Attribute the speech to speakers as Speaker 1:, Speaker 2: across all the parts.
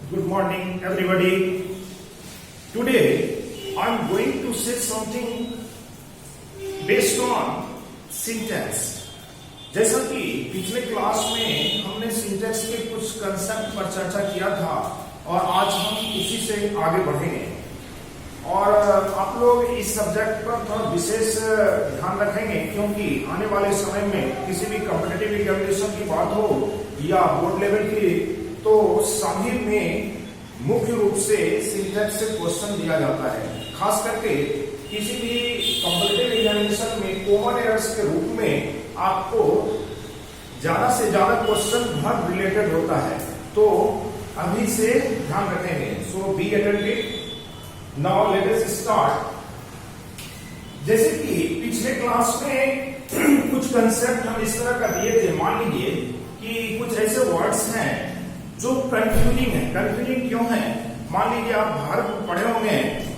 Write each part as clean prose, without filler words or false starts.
Speaker 1: Good morning, everybody. Today, I'm going to say something based on syntax. जैसा कि पिछले class में हमने सिंटैक्स के कुछ कंसेप्ट पर चर्चा किया था और आज हम उसी से आगे बढ़ेंगे और आप लोग इस सब्जेक्ट पर थोड़ा विशेष ध्यान रखेंगे क्योंकि आने वाले समय में किसी भी कॉम्पिटिटिव एग्जामिनेशन की बात हो या बोर्ड लेवल की तो सभी में मुख्य रूप से सिंटैक्स से क्वेश्चन दिया जाता है। खास करके किसी भी कॉम्पिटिटिव एग्जामिनेशन में कॉमन एरर्स के रूप में आपको ज्यादा से ज्यादा क्वेश्चन वर्ब रिलेटेड होता है, तो अभी से ध्यान रखेंगे। So be attentive. Now let us start. जैसे कि पिछले क्लास में कुछ कंसेप्ट हम इस तरह का दिए थे। मान लीजिए कि कुछ ऐसे वर्ड्स हैं जो कंफ्यूजिंग है। कंफ्यूजिंग क्यों है? मान लीजिए आप वर्ब पढ़े होंगे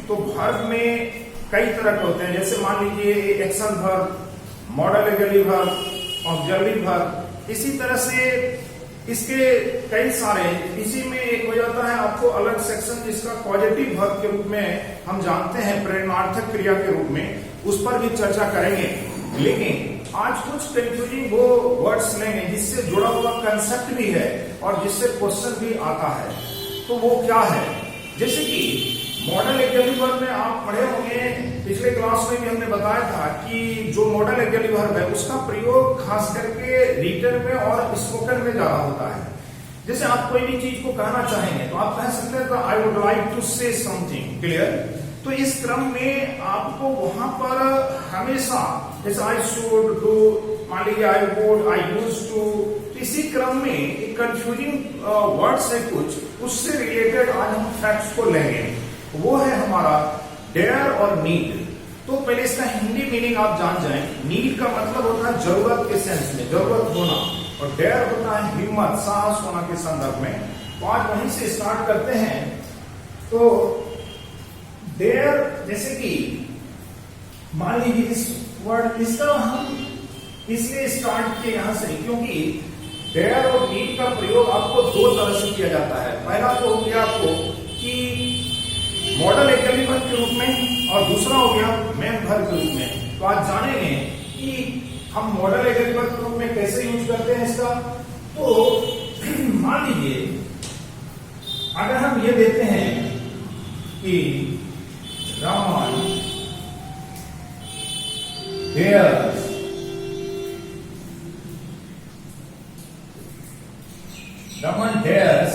Speaker 1: तो वर्ब में कई तरह के होते हैं। जैसे मान लीजिए एक्शन वर्ब, मॉडल एग्जैक्टिव वर्ब, ऑक्सिलरी वर्ब। इसी तरह से इसके कई सारे, इसी में एक हो जाता है आपको अलग सेक्शन जिसका पॉजिटिव वर्ब के रूप में हम जानते हैं, प्रेरणार्थक क्रिया के रूप में, उस पर भी चर्चा करेंगे। लेकिन आज कुछ कंफ्यूजिंग वो वर्ड्स लेंगे जिससे जुड़ा हुआ कंसेप्ट भी है और जिससे क्वेश्चन भी आता है। तो वो क्या है? जैसे कि मॉडल एग्जैक्टिव वर्ब में आप पढ़े होंगे, पिछले क्लास में भी हमने बताया था कि जो मॉडल एग्जैक्टिव वर्ब है उसका प्रयोग खास करके रिटन में और स्पोकन में ज्यादा होता है। जैसे आप कोई भी चीज को कहना चाहेंगे तो आप कह सकते हैं I would like to say something. Clear? तो इस क्रम में आपको वहां पर हमेशा जैसे आई शुड डू, मान लीजिए I would, I use to, इसी क्रम में कंफ्यूजिंग वर्ड्स है कुछ, उससे रिलेटेड आज हम फैक्ट्स को लेंगे। वो है हमारा डेयर और नीड। तो पहले इसका हिंदी मीनिंग आप जान जाएं। नीड का मतलब होता है जरूरत के सेंस में, जरूरत होना, और डेयर होता है हिम्मत, साहस होना के संदर्भ में। तो आज वहीं से स्टार्ट करते हैं। तो डेयर, जैसे कि मान लीजिए इस वर्ड, इसका हम इसलिए स्टार्ट किए यहां से क्योंकि डेयर और नीड का प्रयोग आपको दो तरह से किया जाता है। पहला तो हो गया आपको कि मॉडल एग्जैक्टिव वर्ब के रूप में और दूसरा हो गया मेन वर्ब के रूप में। तो आज जानेंगे कि हम मॉडल एग्जैक्टिव वर्ब के रूप में कैसे यूज करते हैं इसका। तो मान लीजिए अगर हम ये देते हैं कि Raman dares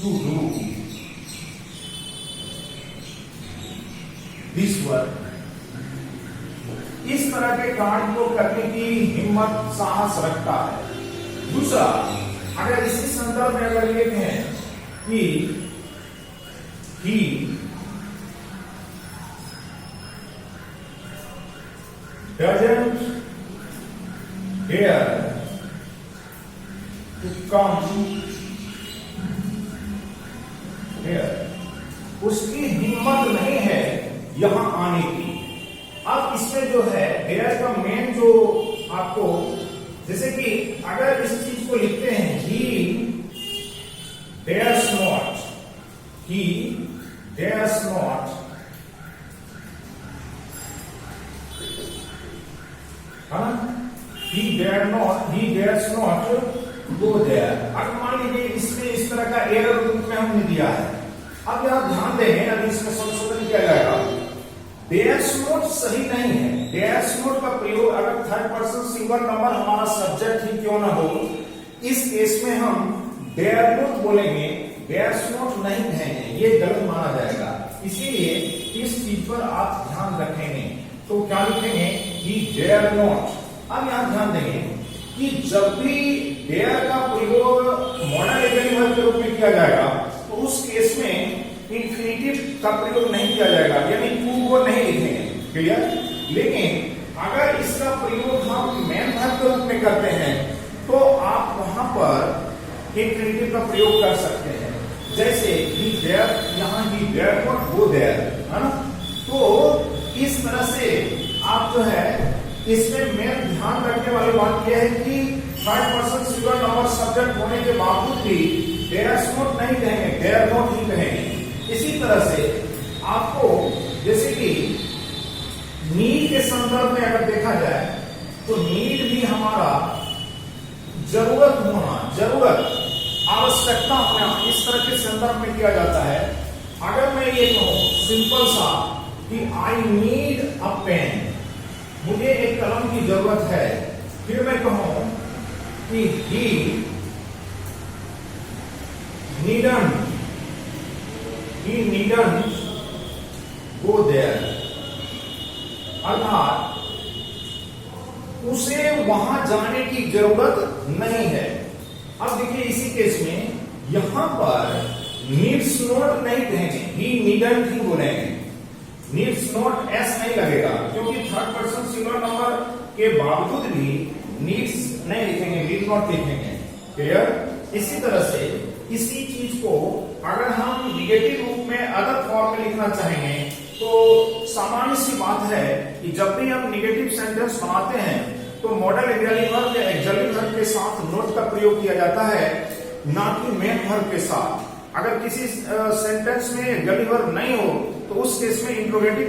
Speaker 1: to do this work। इस तरह के काम को करने की हिम्मत, साहस रखता है। दूसरा, अगर इसी संदर्भ में अगर लिखते हैं कि he doesn't dare to come here, उसकी हिम्मत नहीं है यहां आने की। अब इसमें जो है डेयर का मेन जो आपको, जैसे कि अगर इस चीज को लिखते हैं he dares not, he dares not, he dares not go there। अब मान लीजिए इसमें इस तरह का एरर रूप में हमने दिया है। अब यहां ध्यान देंगे, अभी इसमें संशोधन किया जाएगा। dares not सही नहीं है। dares not का प्रयोग अगर थर्ड पर्सन सिंगल नंबर हमारा सब्जेक्ट ही क्यों ना हो, इस केस में हम dare not बोलेंगे, dares not नहीं कहेंगे, ये गलत माना जाएगा। इसीलिए इस चीज पर आप ध्यान रखेंगे। तो क्या लिखेंगे? he dare not। अब यहां ध्यान देंगे कि जब भी dare का प्रयोग मॉडल एग्जैक्टिव वर्ब के रूप में किया जाएगा तो उस केस में इंफिनिटिव का प्रयोग नहीं किया जाएगा, यानी टू को नहीं लिखेंगे। क्लियर? लेकिन अगर इसका प्रयोग हम मेन वर्ब के रूप में करते हैं तो आप वहां पर इंफिनिटिव का प्रयोग कर सकते हैं। जैसे he dare, यहाँ he dare not go there, है ना? तो इस तरह से आप जो है इसमें मेन ध्यान रखने वाली बात यह है कि third person singular number subject होने के बावजूद भी देयर्स नॉट नहीं कहेंगे, देयर नॉट ही कहेंगे। इसी तरह से आपको जैसे कि नीड के संदर्भ में अगर देखा जाए तो नीड भी हमारा जरूरत होना, जरूरत, आवश्यकता होना, इस तरह के संदर्भ में किया जाता है। अगर मैं ये कहूं सिंपल सा कि आई नीड अ पेन, मुझे एक कलम की जरूरत है, फिर मैं कहूं कि ही नीडंट गो देयर, अर्थात उसे वहां जाने की जरूरत नहीं है। अब देखिए इसी केस में यहां पर नीड्स नॉट नहीं कहेंगे, ही नीडंट ही बोलेंगे, नीड्स नॉट एस नहीं लगेगा, क्योंकि थर्ड पर्सन सिंगुलर नंबर के बावजूद भी नीड्स नहीं लिखेंगे, नीड नॉट लिखेंगे। क्लियर? इसी तरह से इसी चीज को अगर हम निगेटिव रूप में अदर फॉर्म में लिखना चाहेंगे तो सामान्य सी बात है कि जब भी हम निगेटिव सेंटेंस बनाते हैं तो मॉडल ऑक्सिलरी वर्ब या ऑक्सिलरी वर्ब के साथ नोट का प्रयोग किया जाता है, ना कि मेन वर्ब के साथ। अगर किसी सेंटेंस में ऑक्सिलरी वर्ब नहीं हो तो उस केस में इंट्रोगेटिव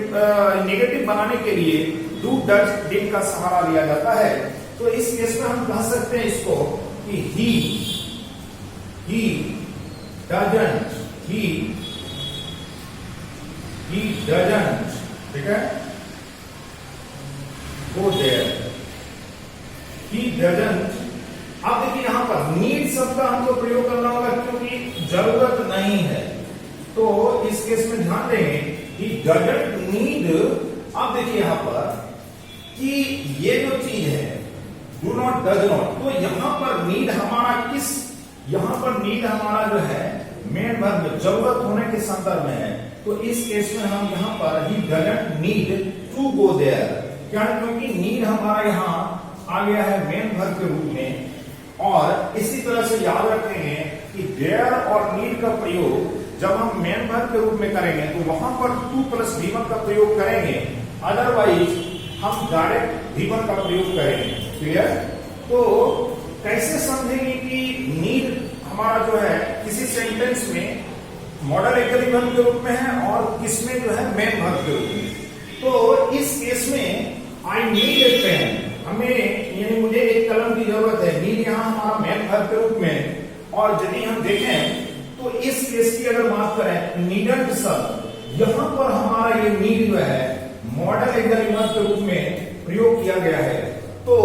Speaker 1: नेगेटिव बनाने के लिए डू, डज, डिड का सहारा लिया जाता है। तो इस केस में हम कह सकते हैं इसको कि he doesn't, he doesn't, ठीक है, go there, he doesn't। अब देखिए यहां पर नीड शब्द का हमको प्रयोग करना होगा क्योंकि जरूरत नहीं है, तो इस केस में ध्यान देंगे he doesn't need। अब देखिए यहां पर कि ये जो चीज है डू नॉट, डज नॉट, तो यहां पर नीड हमारा किस, यहां पर नीड हमारा जो है मेन वर्ब जरूरत होने के संदर्भ में है। तो इस केस में हम यहां पर ही doesn't need to go there, क्या, क्योंकि नीड हमारा यहां आ गया है मेन वर्ब के रूप में। और इसी तरह से याद रखेंगे कि देयर और नीड का प्रयोग जब हम मेन वर्ब के रूप में करेंगे तो वहां पर टू प्लस V1 का प्रयोग करेंगे, अदरवाइज हम डायरेक्ट V1 का प्रयोग करेंगे। क्लियर? तो कैसे समझेंगे कि नीड हमारा जो है किसी सेंटेंस में मॉडल ऑक्सिलरी वर्ब के रूप में है और किसमें जो है मेन वर्ब के रूप में। तो इस केस में आई नीड ए पेन, हमें यानी मुझे एक कलम की जरूरत है, नीड यहां हमारा मेन वर्ब के रूप में। और यदि हम देखें तो इस केस की अगर बात करें नीडंट शब्द, यहां पर हमारा ये नीड जो है मॉडल ऑक्सिलरी वर्ब के रूप में प्रयोग किया गया है। तो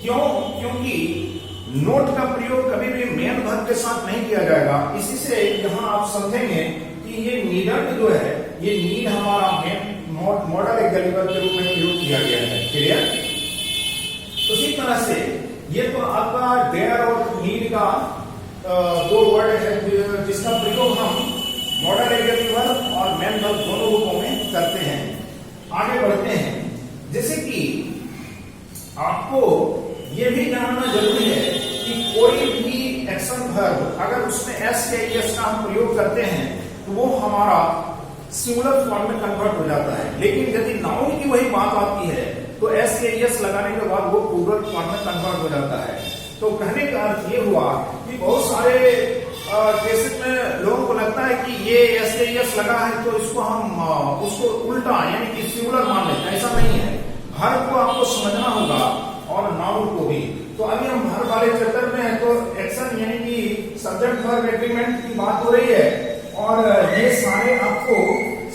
Speaker 1: क्योंकि नोट का प्रयोग कभी भी मेन वर्ब के साथ नहीं किया जाएगा, इसी से यहां आप समझेंगे कि ये नीडंट जो है ये नीड हमारा मेन मॉडल ऑक्सिलरी वर्ब के रूप में प्रयोग किया गया है। क्लियर? उसी तरह से ये तो आपका देयर और नीड का दो वर्ड है जिसका प्रयोग हम मॉडल ऑक्सिलरी वर्ब और मेन वर्ब दोनों रूपों में करते हैं। आगे बढ़ते हैं, जैसे कि आपको यह भी जानना जरूरी है कि कोई भी एक्शन वर्ब अगर उसमें एस या एस का हम प्रयोग करते हैं तो वो हमारा सिंगुलर फॉर्म में कन्वर्ट हो जाता है, लेकिन यदि नाउन की वही बात आती है तो एस या एस लगाने के बाद वो प्लूरल फॉर्म में कन्वर्ट हो जाता है। तो कहने का अर्थ ये हुआ कि बहुत सारे केसेस में लोगों को लगता है कि ये एस या एस लगा है तो इसको हम उसको उल्टा यानी कि सिंगुलर मान लेते हैं। ऐसा नहीं है, वर्ब को आपको समझना होगा और नाउन को भी। तो अभी हम वर्ब वाले चैप्टर में हैं तो एक्शन यानी कि सब्जेक्ट वर्ब एग्रीमेंट की बात हो रही है और ये सारे आपको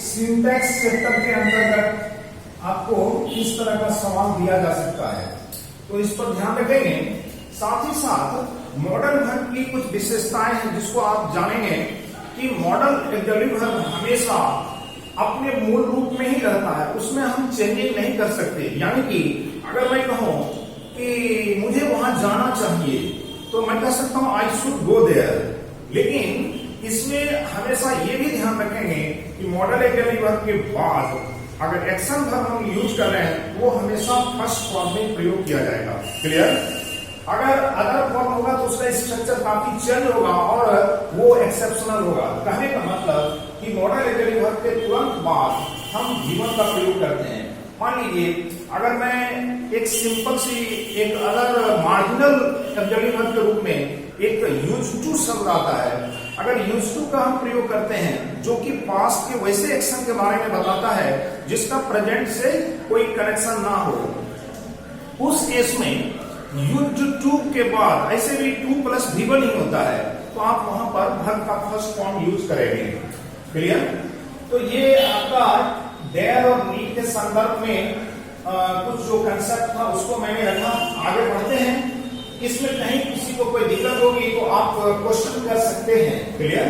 Speaker 1: सिंटैक्स चैप्टर के अंतर्गत आपको इस तरह का सवाल दिया जा सकता है, तो इस पर ध्यान रखेंगे। साथ ही साथ मॉडल वर्ब की कुछ विशेषताएं हैं जिसको आप जानेंगे कि मॉडल ऑक्सिलरी वर्ब हमेशा अपने मूल रूप में ही रहता है, उसमें हम चेंजिंग नहीं कर सकते। यानी कि अगर मैं कहूं कि मुझे वहां जाना चाहिए तो मैं कह सकता हूं आई शुड गो देयर, लेकिन इसमें हमेशा ये भी ध्यान रखेंगे कि मॉडल ऑक्सिलरी वर्ब के बाद अगर एक्शन वर्ब हम यूज कर रहे हैं वो हमेशा फर्स्ट फॉर्म में प्रयोग किया जाएगा। क्लियर? अगर अदर फॉर्म होगा तो उसका स्ट्रक्चर काफी चेंज होगा और वो एक्सेप्शनल होगा। कहने का मतलब कि मॉडल ऑक्सिलरी वर्ब के तुरंत बाद हम V1 का प्रयोग करते हैं। मान लीजिए अगर मैं एक सिंपल सी एक अगर मार्जिनल ऑब्जेक्टिव वर्ब के रूप में एक यूज्ड टू शब्द आता है, अगर यूज्ड टू का हम प्रयोग करते हैं जो कि पास्ट के वैसे एक्शन के बारे में बताता है जिसका प्रेजेंट से कोई कनेक्शन ना हो, उस केस में यूज्ड टू के बाद ऐसे भी टू प्लस V1 ही होता है, तो आप वहां पर वर्ब का फर्स्ट फॉर्म यूज करेंगे। क्लियर? तो ये आपका देयर और नीड के संदर्भ में कुछ जो कंसेप्ट था उसको मैंने रखा। आगे बढ़ते हैं, इसमें कहीं किसी को कोई दिक्कत होगी तो आप क्वेश्चन कर सकते हैं। क्लियर?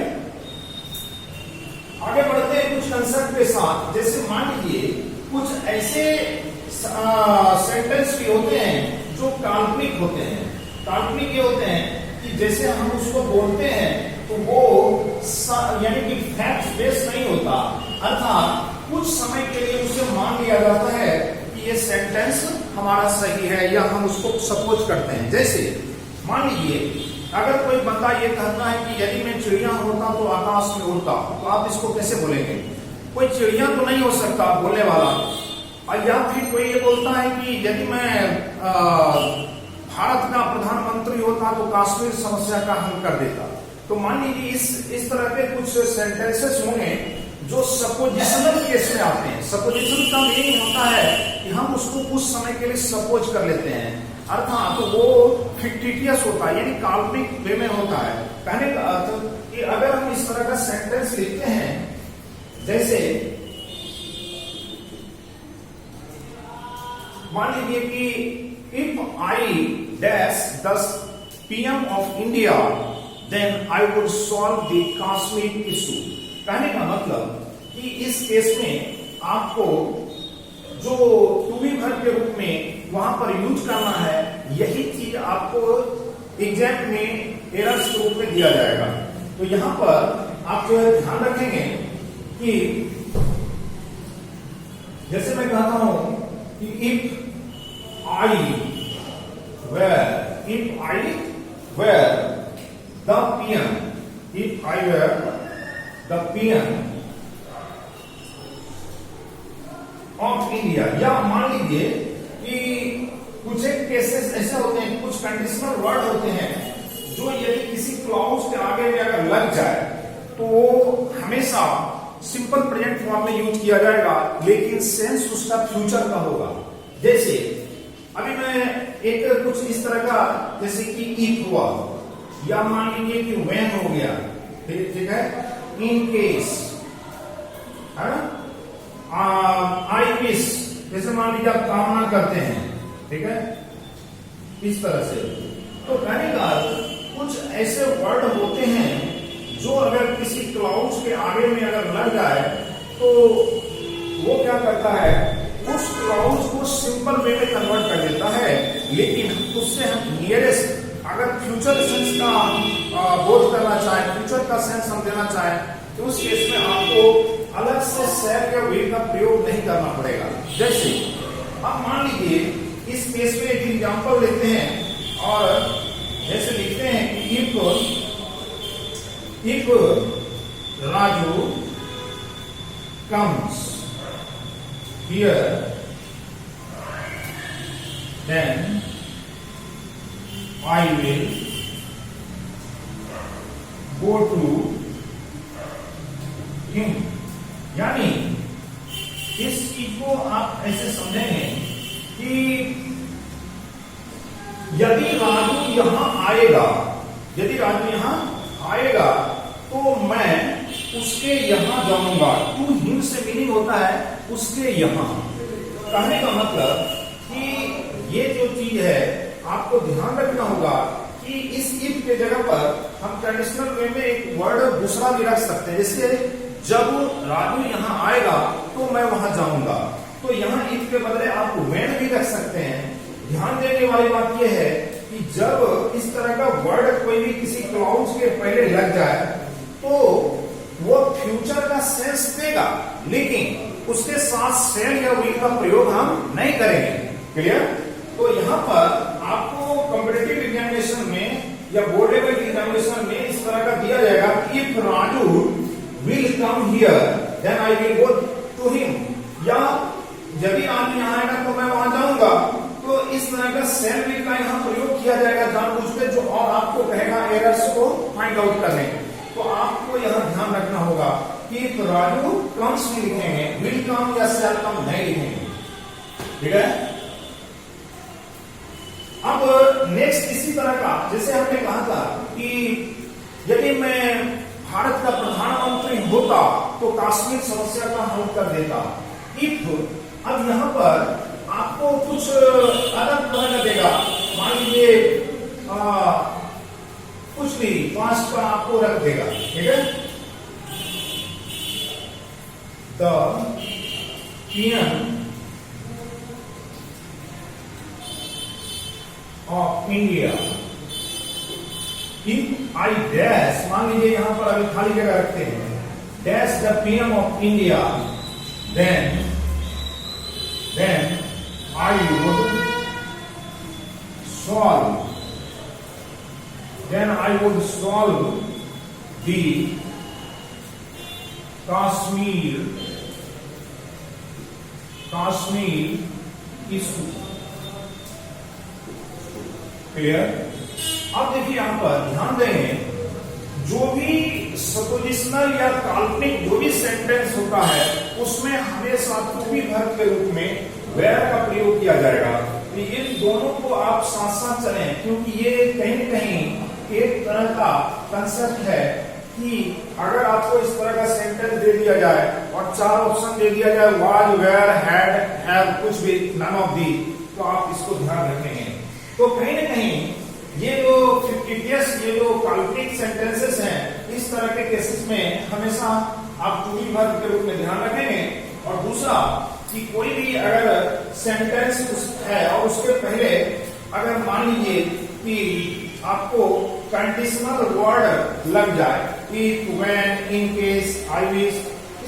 Speaker 1: आगे बढ़ते हैं कुछ कंसेप्ट के साथ। जैसे मान लीजिए कुछ ऐसे सेंटेंस भी होते हैं जो काल्पनिक होते हैं। काल्पनिक ये होते हैं कि जैसे हम उसको बोलते हैं तो वो यानी कि फैक्ट बेस्ड नहीं होता, अर्थात कुछ समय के लिए उसे मान लिया जाता है कि ये सेंटेंस हमारा सही है या हम उसको सपोज करते हैं। जैसे मान लीजिए अगर कोई बंदा ये कहता है कि यदि मैं चिड़िया होता तो आकाश में उड़ता, तो आप इसको कैसे बोलेंगे? कोई चिड़िया तो नहीं हो सकता बोलने वाला। और या फिर कोई ये बोलता है कि यदि मैं भारत का प्रधानमंत्री होता तो कश्मीर समस्या का हल कर देता। तो मान लीजिए इस तरह के कुछ सेंटेंसेस होंगे जो सपोजिशनल केस में आते हैं। सपोजिशन का मीनिंग होता है कि हम उसको कुछ समय के लिए सपोज कर लेते हैं, अर्थात तो वो फिक्टिटियस होता है, यानी काल्पनिक वे में होता है। कहने का अर्थ कि अगर हम इस तरह का सेंटेंस लिखते हैं, जैसे मान लीजिए कि if I dash the PM of India, then I would solve the Kashmir issue। कहने का मतलब कि इस केस में आपको जो टू बी वर्ब के रूप में वहां पर यूज करना है, यही चीज आपको एग्जाम में एरर्स के रूप में दिया जाएगा। तो यहां पर आप जो है ध्यान रखेंगे कि जैसे मैं कहता हूं कि if I were the PM, if I were the PM of India, या मान लीजिए कि कुछ एक केसेस ऐसे होते हैं, कुछ कंडीशनल वर्ड होते हैं जो यदि किसी क्लॉज के आगे में अगर लग जाए तो हमेशा सिंपल प्रेजेंट फॉर्म में यूज किया जाएगा, लेकिन सेंस उसका फ्यूचर का होगा। जैसे अभी मैं एक कुछ इस तरह का, जैसे कि इफ हुआ, या मान लीजिए कि व्हेन हो गया, ठीक है, इन केस, है ना, आई विश, जैसे मान लीजिए आप कामना करते हैं, ठीक है, इस तरह से। तो कहने का कुछ ऐसे वर्ड होते हैं जो अगर किसी क्लाउड्स के आगे में अगर लग जाए तो वो क्या करता है, उस क्लाउड्स को सिंपल वे में कन्वर्ट कर देता है, लेकिन उससे हम नियरेस्ट अगर फ्यूचर सेंस का बोध करना चाहे, फ्यूचर का सेंस हम देना चाहे, तो उस केस में आपको अलग से शैल या वे का प्रयोग नहीं करना पड़ेगा। जैसे आप मान लीजिए इस केस में एक एग्जांपल लेते हैं और जैसे लिखते हैं कि if Raju comes here, then I will go to him। यानी इस चीज को आप ऐसे समझेंगे कि यदि राजू यहां आएगा, यदि राजू यहां आएगा तो मैं उसके यहां जाऊंगा। टू हिम से मीनिंग होता है उसके यहां। कहने का मतलब कि ये जो चीज है आपको ध्यान रखना होगा कि इस इफ के जगह पर हम ट्रेडिशनल वे में एक वर्ड दूसरा भी रख सकते हैं, जैसे जब राजू यहां आएगा तो मैं वहां जाऊंगा। तो यहां इफ के बदले आप व्हेन भी रख सकते हैं। ध्यान देने वाली बात यह है कि जब इस तरह का वर्ड कोई भी किसी क्लाउड्स के पहले लग जाए तो वो फ्यूचर का सेंस देगा, लेकिन उसके साथ सेल या विल का प्रयोग हम नहीं करेंगे। क्लियर? तो यहाँ पर आपको कॉम्पिटिटिव एग्जामिनेशन में या बोर्ड लेवल एग्जामिनेशन में इस तरह का दिया जाएगा, if Raju will come here then I will go to him, या यदि राजू यहाँ आएगा तो मैं वहां shall be का यहाँ प्रयोग किया जाएगा जानबूझ के, जो और आपको कहेगा एरर्स को फाइंड आउट करने। तो आपको यहाँ ध्यान रखना होगा कि राजू कम्स भी लिखेंगे, विल कम या शैल कम नहीं लिखेंगे, ठीक है। अब नेक्स्ट इसी तरह का, जैसे हमने कहा था कि यदि मैं भारत का प्रधानमंत्री होता तो कश्मीर समस्या का हल कर देता। इफ, अब यहाँ पर आपको कुछ अलग तरह का देगा, मान लीजिए कुछ भी पांच पर आपको रख देगा, ठीक है। The PM of India, if I dash, मान लीजिए यहां पर अभी खाली जगह रखते हैं, dash the PM of India, then I would solve the Kashmir issue। Clear. अब देखिए यहां पर ध्यान दें, जो भी सपोजिशनल या काल्पनिक जो भी सेंटेंस होता है उसमें हमेशा टू बी वर्ब के रूप में वेयर का प्रयोग किया जाएगा। तो इन दोनों को आप साथ साथ चलें, क्योंकि ये कहीं न कहीं एक तरह का कंसेप्ट है कि अगर आपको इस तरह का सेंटेंस दे दिया जाए और चार ऑप्शन दे दिया जाए, वाज, वेयर, हैड, हैव, कुछ भी, नन ऑफ दी, तो आप इसको ध्यान रखेंगे। तो कहीं न कहीं ये जो फिक्टिशियस, ये जो काल्पनिक सेंटेंसेस हैं, इस तरह के केसेस में हमेशा आप टू बी वर्ब के रूप में ध्यान रखेंगे। और दूसरा कि कोई भी अगर सेंटेंस है और उसके पहले अगर मान लीजिए कि आपको कंडीशनल वर्ड लग जाए, if, when, in case, I wish,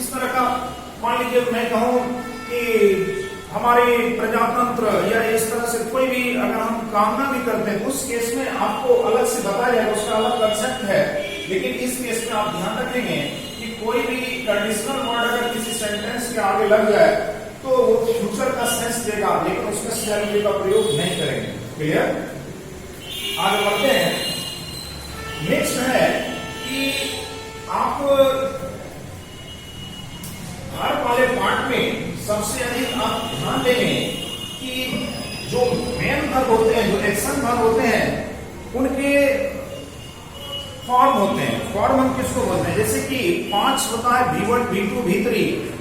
Speaker 1: इस तरह का, मान लीजिए मैं कहूं कि हमारे प्रजातंत्र या इस तरह से कोई भी अगर हम कामना भी करते हैं, उस केस में आपको अलग से बताया जाएगा, उसका अलग कंसेप्ट है। लेकिन इस केस में आप ध्यान रखेंगे कि कोई भी कंडीशनल वर्ड अगर किसी सेंटेंस के आगे लग जाए तो वो फ्यूचर का सेंस देगा, लेकिन उसमें शैल बी का प्रयोग नहीं करेंगे। क्लियर। आगे बढ़ते हैं। नेक्स्ट है कि आप हर वाले पार्ट में सबसे अधिक आप ध्यान देंगे कि जो मेन वर्ब होते हैं, जो एक्शन वर्ब होते हैं, उनके फॉर्म होते हैं। फॉर्म हम किसको बोलते हैं? जैसे कि 5 होता है, V1, V2, V3,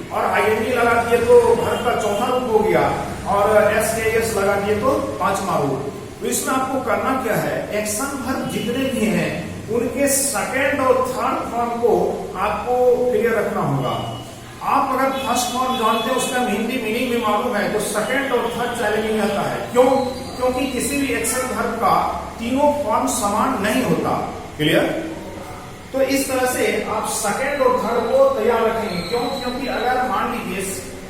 Speaker 1: और आईएनजी लगा दिए तो वर्ब का चौथा रूप हो गया, और एस लगा दिए तो पांचवा रूप। तो इसमें आपको करना क्या है, एक्शन वर्ब जितने भी हैं उनके सेकेंड और थर्ड फॉर्म को आपको क्लियर रखना होगा। आप अगर फर्स्ट फॉर्म जानते हैं, उसका हिंदी मीनिंग भी मालूम है, तो सेकंड और थर्ड चैलेंजिंग रहता है। क्यों? क्योंकि किसी भी एक्शन वर्ब का तीनों फॉर्म समान नहीं होता। क्लियर। तो इस तरह से आप सेकंड और थर्ड को तैयार रखेंगे। क्यों? क्योंकि अगर मान लीजिए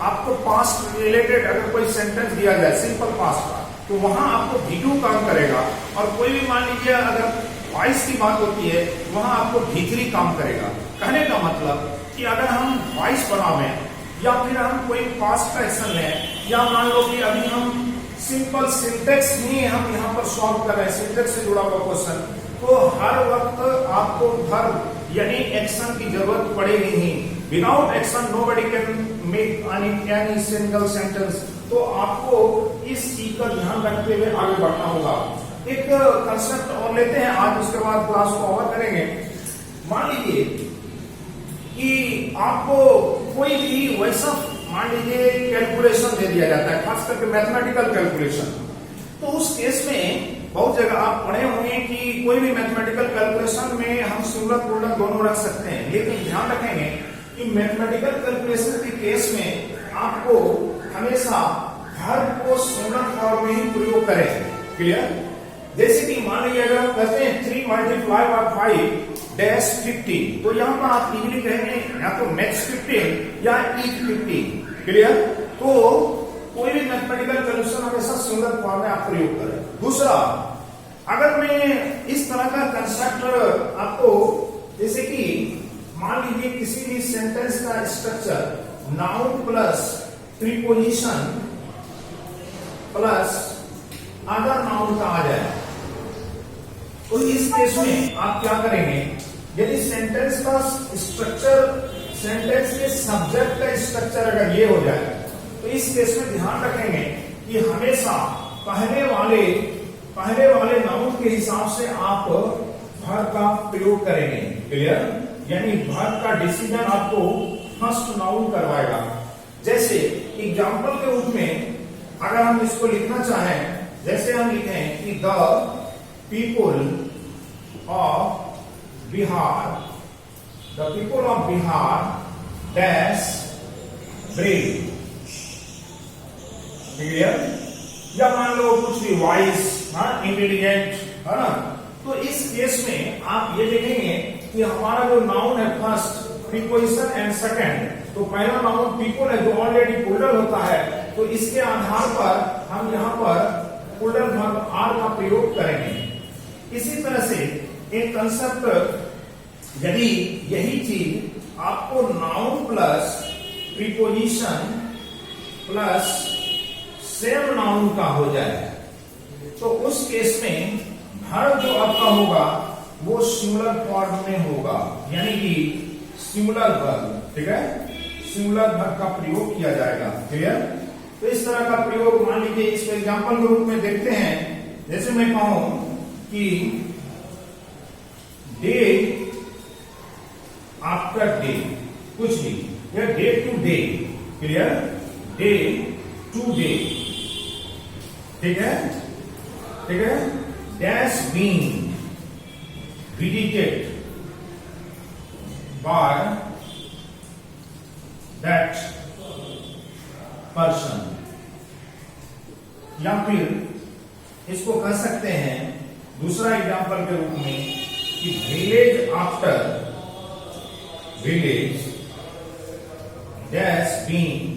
Speaker 1: आपको पास्ट रिलेटेड अगर कोई सेंटेंस दिया जाए सिंपल पास्ट का, तो वहां आपको V2 काम करेगा, और कोई भी मान लीजिए अगर वॉइस की बात होती है, वहां आपको V3 काम करेगा। कहने का मतलब कि अगर हम वॉइस बनावे या फिर हम कोई पास्ट का एक्शन लें, या मान लो कि अभी हम सिंपल सिंटेक्स ही हम यहाँ पर सॉल्व कर रहे हैं, सिंटेक्स से जुड़ा हुआ क्वेश्चन, तो हर वक्त आपको वर्ब यानी एक्शन की जरूरत पड़ेगी ही। Without action nobody can make any single sentence. तो आपको इस चीज का ध्यान रखते हुए आगे बढ़ना होगा। एक कंसेप्ट और लेते हैं आज, उसके बाद क्लास को ओवर करेंगे। मान लीजिए कि आपको कोई भी वैसा मान लीजिए कैलकुलेशन दे दिया जाता है, खास करके मैथमेटिकल कैलकुलेशन, तो उस केस में बहुत जगह आप पढ़े होंगे कि कोई भी मैथमेटिकल कैलकुलेशन में हम सिंगुलर प्लूरल दोनों रख सकते हैं, लेकिन ध्यान रखेंगे कि मैथमेटिकल कैलकुलेशन के केस में आपको हमेशा वर्ब को सिंगुलर फॉर्म में ही प्रयोग करें। क्लियर। जैसे कि मान लीजिए अगर हम कहते हैं 3 मल्टीप्लाई बाय 5 डैश 15, तो यहाँ पर आप इजीली कहेंगे या तो मैक्स 15 या ईच 15। क्लियर। तो कोई भी मैथमेटिकल कैलकुलेशन हमेशा सिंगुलर फॉर्म में आप प्रयोग करें। दूसरा, अगर मैं इस तरह का कंसेप्ट आपको, जैसे कि मान लीजिए किसी भी सेंटेंस का structure noun plus preposition plus other noun का आ जाए, तो इस केस में आप क्या करेंगे, यदि सेंटेंस का स्ट्रक्चर, सेंटेंस के सब्जेक्ट का स्ट्रक्चर अगर ये हो जाए, तो इस केस में ध्यान रखेंगे कि हमेशा पहले वाले नाउन के हिसाब से आप वर्ब का प्रयोग करेंगे। क्लियर? यानी वर्ब का डिसीजन आपको फर्स्ट नाउन करवाएगा। जैसे एग्जाम्पल के रूप में अगर हम इसको लिखना चाहें, जैसे हम लिखें कि the people of Bihar, the people of Bihar dash brave. Clear? या मान लो कुछ भी वाइस, इंटेलिजेंट, है ना। तो इस केस में आप ये देखेंगे कि हमारा जो नाउन है फर्स्ट, प्रीपोजिशन एंड सेकंड, तो पहला नाउन पीपुल है जो ऑलरेडी प्लूरल होता है, तो इसके आधार पर हम यहाँ पर प्लूरल वर्ब आर का प्रयोग करेंगे। इसी तरह से एक कंसेप्ट, यदि यही चीज आपको noun plus preposition plus same noun का हो जाए, तो उस केस में वर्ब जो आपका होगा वो सिंगुलर फॉर्म में होगा, यानी कि सिंगुलर वर्ब। ठीक है? सिंगुलर वर्ब का प्रयोग किया जाएगा। क्लियर? तो इस तरह का प्रयोग मान लीजिए इसको एग्जाम्पल के रूप में देखते हैं। जैसे मैं कहूं कि डे आफ्टर डे, कुछ भी, या day to day. Clear? Day to day. ठीक है? ठीक है? Dash been visited by that person, या फिर इसको कह सकते हैं दूसरा एग्जांपल के रूप में कि village after village dash been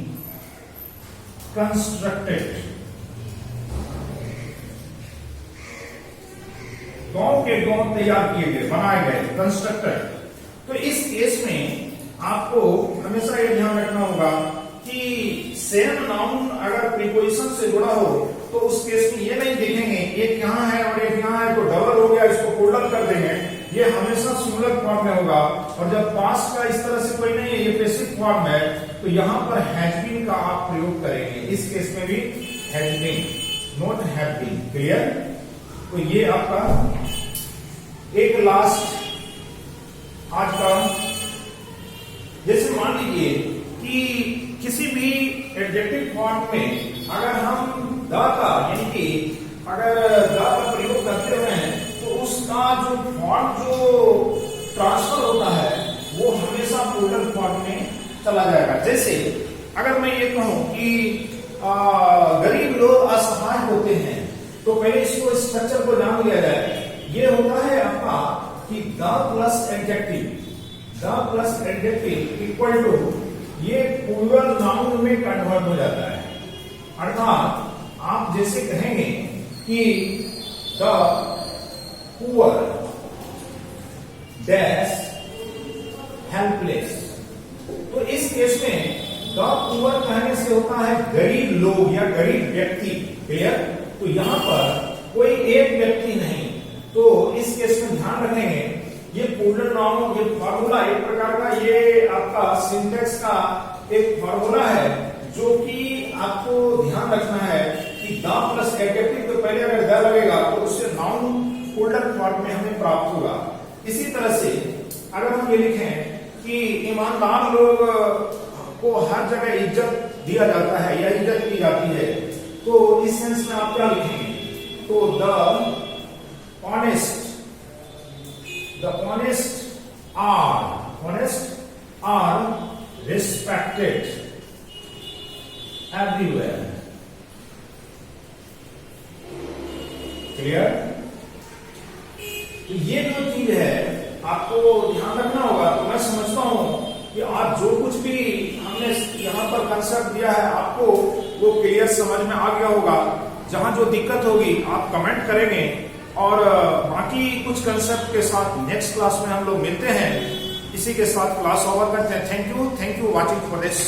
Speaker 1: constructed, गांव के गांव तैयार किए गए, बनाए गए, कंस्ट्रक्टेड। तो इस केस में आपको हमेशा ये ध्यान रखना होगा कि सेम नाउन अगर प्रीपोजिशन से जुड़ा हो तो उस केस में ये नहीं देखेंगे एक यहाँ है और एक यहाँ है तो डबल हो गया, इसको प्लूरल कर देंगे। ये हमेशा सिंगुलर फॉर्म में होगा। और जब पास्ट का इस तरह से कोई नहीं है, ये पैसिव फॉर्म है, तो यहाँ पर हैज बीन का आप प्रयोग करेंगे। इस केस में भी has been, not have been. Clear? तो ये आपका एक लास्ट आज का, जैसे मान लीजिए कि किसी भी एडजेक्टिव फॉर्म में अगर हम द का, यानी कि अगर द का प्रयोग करते हुए हैं तो उसका जो फॉर्म जो ट्रांसफर होता है वो हमेशा प्लूरल फॉर्म में चला जाएगा। जैसे अगर मैं ये कहूं कि गरीब लोग असहाय होते हैं, तो पहले इसको स्ट्रक्चर को जान लिया जाए। ये होता है आपका कि the plus adjective, the plus adjective equal to ये प्लूरल नाउन में कन्वर्ट हो जाता है। अर्थात आप जैसे कहेंगे कि द पुअर डैश हेल्पलेस, तो इस केस में द पुअर कहने से होता है गरीब लोग या गरीब व्यक्ति। क्लियर? तो यहां पर कोई एक व्यक्ति नहीं, तो इस केस में ध्यान रखेंगे ये प्लूरल नाउन, ये फॉर्मूला एक प्रकार का, ये आपका सिंटेक्स का एक फॉर्मूला है जो कि आपको ध्यान रखना है कि द प्लस एडजेक्टिव तो पहले अगर द लगेगा तो उससे नाउन प्लूरल फॉर्म में हमें प्राप्त होगा। इसी तरह से अगर हम ये लिखें कि ईमानदार लोग को हर जगह इज्जत दिया जाता है या इज्जत की जाती है, तो इस सेंस में आप क्या लिखेंगे? तो the honest are respected everywhere. Clear? तो ये जो चीज है आपको ध्यान रखना होगा। तो मैं समझता हूं कि आज जो कुछ भी हमने यहाँ पर कंसेप्ट दिया है आपको वो क्लियर समझ में आ गया होगा। जहां जो दिक्कत होगी आप कमेंट करेंगे और बाकी कुछ कंसेप्ट के साथ नेक्स्ट क्लास में हम लोग मिलते हैं। इसी के साथ क्लास ओवर करते हैं। Thank you watching for this.